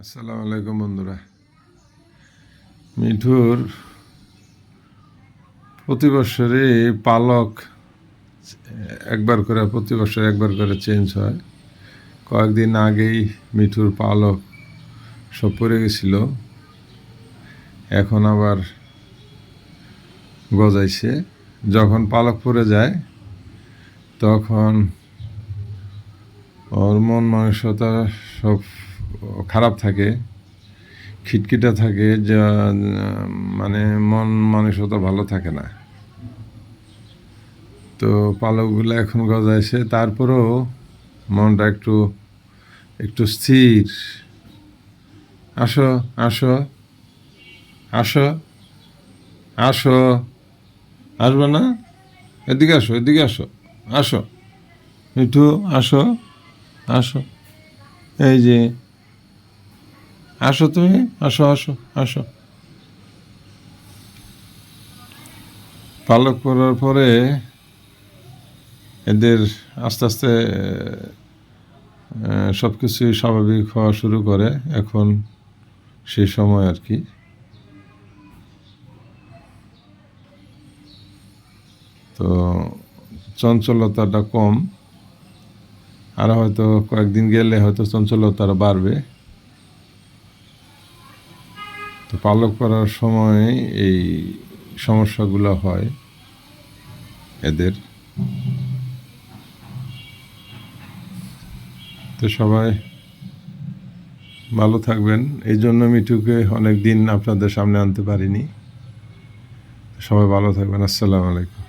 আসসালামু আলাইকুম বন্ধুরা। মিঠুর প্রতি বছরই পালক প্রতি বছর একবার করে চেঞ্জ হয়। কয়েকদিন আগেই মিঠুর পালক সব পড়ে গেছিল, এখন আবার গজাইছে। যখন পালক পড়ে যায় তখন ওর মন মানসিকতা সব খারাপ থাকে, খিটখিটা থাকে, যা মানে মন মানসিকতা ভালো থাকে না। তো পালকগুলো এখন গজাইছে, তারপরেও মনটা একটু একটু স্থির। আসো আসো আসো আসো, আসবে না? এদিকে আসো, এদিকে আসো, আসো মিঠু, আসো আসো, এই যে আসো, তুমি আসো আসো আসো। পালক পড়ার পরে এদের আস্তে আস্তে সব কিছুই স্বাভাবিক হওয়া শুরু করে। এখন সেই সময় আর কি। তো চঞ্চলতাটা কম, আর হয়তো কয়েকদিন গেলে হয়তো চঞ্চলতাটা বাড়বে। তো পালক পড়ার সময় এই সমস্যাগুলো হয় এদের। তো সবাই ভালো থাকবেন। এই জন্য মিঠুকে অনেক দিন আপনাদের সামনে আনতে পারিনি। সবাই ভালো থাকবেন। আসসালামু আলাইকুম।